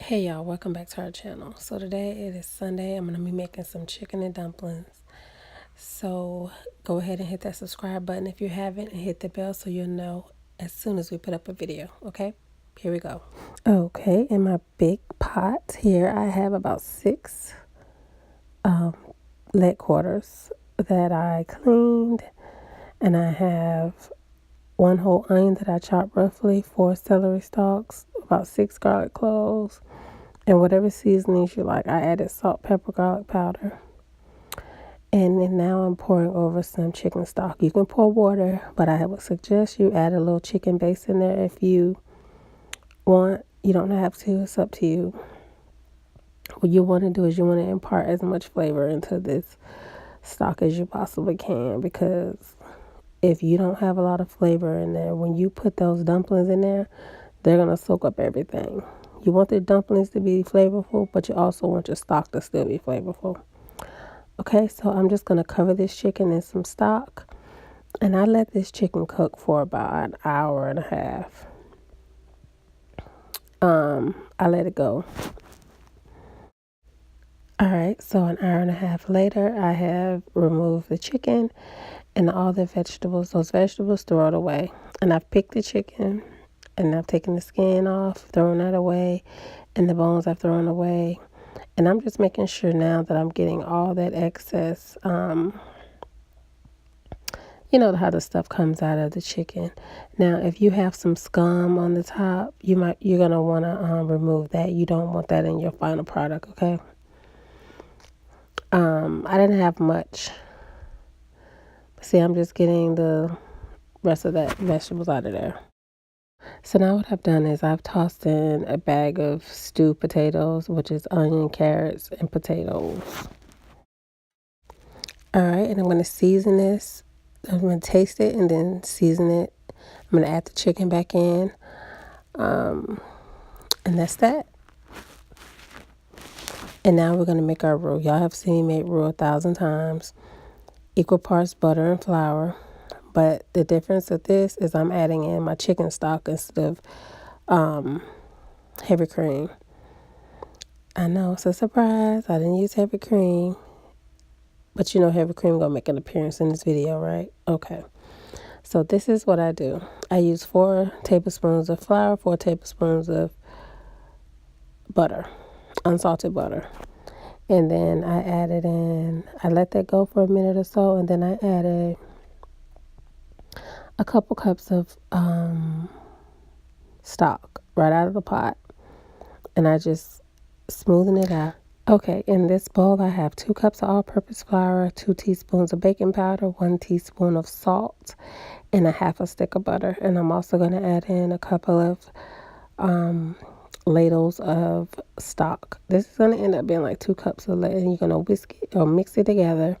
Hey y'all, welcome back to our channel. So today it is Sunday. I'm going to be making some chicken and dumplings. So go ahead and hit that subscribe button if you haven't, and hit the bell so you'll know as soon as we put up a video. Okay, here we go. Okay, in my big pot here I have about 6 leg quarters that I cleaned, and I have 1 whole onion that I chopped roughly, 4 celery stalks, about 6 garlic cloves, and whatever seasonings you like. I added salt, pepper, garlic powder. And then now I'm pouring over some chicken stock. You can pour water, but I would suggest you add a little chicken base in there if you want. You don't have to, it's up to you. What you want to do is you want to impart as much flavor into this stock as you possibly can, because if you don't have a lot of flavor in there, when you put those dumplings in there, they're going to soak up everything. You want the dumplings to be flavorful, but you also want your stock to still be flavorful. Okay, so I'm just going to cover this chicken in some stock, and I let this chicken cook for about an hour and a half. I let it go. All right, so an hour and a half later, I have removed the chicken and all the vegetables. Those vegetables, throw it away. And I've picked the chicken, and I've taken the skin off, thrown that away, and the bones I've thrown away. And I'm just making sure now that I'm getting all that excess, you know how the stuff comes out of the chicken. Now, if you have some scum on the top, you're gonna want to remove that. You don't want that in your final product, okay? I didn't have much. See, I'm just getting the rest of that vegetables out of there. So now what I've done is I've tossed in a bag of stewed potatoes, which is onion, carrots, and potatoes. All right, and I'm going to season this. I'm going to taste it and then season it. I'm going to add the chicken back in. And that's that. And now we're going to make our roux. Y'all have seen me make roux 1,000 times. Equal parts butter and flour. But the difference of this is I'm adding in my chicken stock instead of heavy cream. I know it's a surprise. I didn't use heavy cream. But you know heavy cream going to make an appearance in this video, right? Okay. So this is what I do. I use 4 tablespoons of flour, 4 tablespoons of butter, unsalted butter. And then I added in, I let that go for a minute or so, and then I added a couple cups of stock right out of the pot. And I just smoothen it out. Okay, in this bowl I have 2 cups of all-purpose flour, 2 teaspoons of baking powder, 1 teaspoon of salt, and a half a stick of butter. And I'm also going to add in a couple of ladles of stock. This is going to end up being like 2 cups of ladle. And you're going to whisk it or mix it together,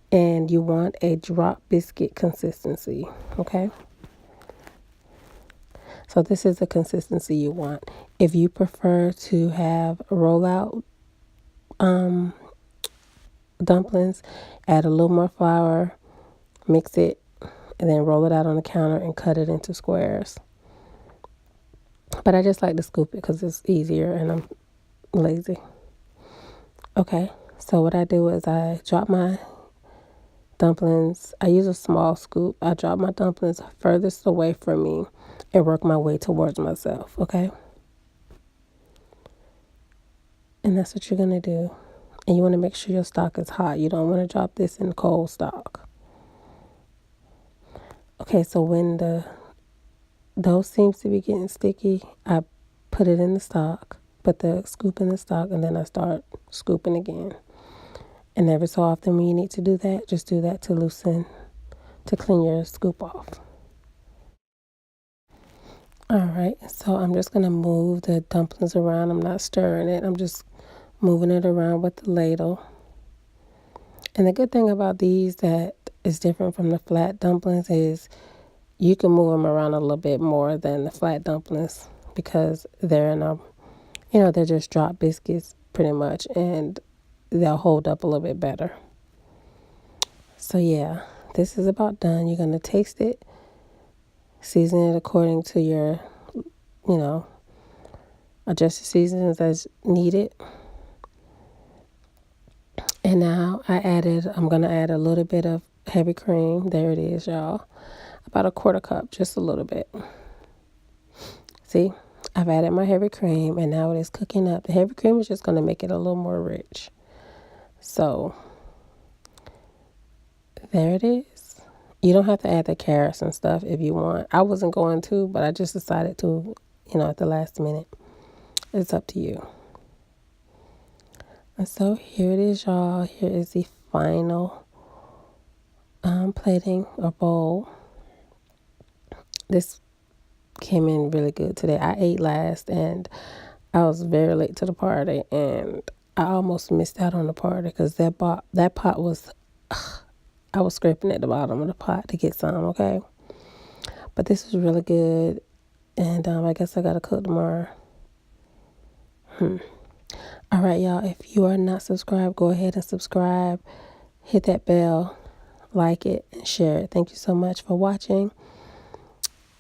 and you want a drop biscuit consistency. Okay, so this is the consistency you want. If you prefer to have rollout dumplings, add a little more flour, mix it, and then roll it out on the counter and cut it into squares. But I just like to scoop it because it's easier and I'm lazy. Okay, so what I do is I drop my dumplings. I use a small scoop. I drop my dumplings furthest away from me and work my way towards myself, okay? And that's what you're going to do. And you want to make sure your stock is hot. You don't want to drop this in cold stock. Okay, so when the dough seems to be getting sticky, I put it in the stock, put the scoop in the stock, and then I start scooping again. And every so often when you need to do that, just do that to clean your scoop off. All right, so I'm just going to move the dumplings around. I'm not stirring it. I'm just moving it around with the ladle. And the good thing about these that is different from the flat dumplings is you can move them around a little bit more than the flat dumplings, because they're in a, they're just drop biscuits pretty much, and they'll hold up a little bit better. So yeah, this is about done. You're going to taste it, season it according to your, Adjust the seasonings as needed. And now I'm going to add a little bit of heavy cream. There it is, y'all. About a quarter cup, just a little bit. See, I've added my heavy cream and now it is cooking up. The heavy cream is just going to make it a little more rich. So there it is. You don't have to add the carrots and stuff if you want. I wasn't going to, but I just decided to, at the last minute. It's up to you. And so here it is, y'all. Here is the final plating or bowl. This came in really good today. I ate last and I was very late to the party and I almost missed out on the party because that pot was, I was scraping at the bottom of the pot to get some, okay? But this was really good and I guess I got to cook tomorrow. All right, y'all, if you are not subscribed, go ahead and subscribe. Hit that bell, like it, and share it. Thank you so much for watching.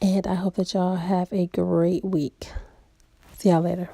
And I hope that y'all have a great week. See y'all later.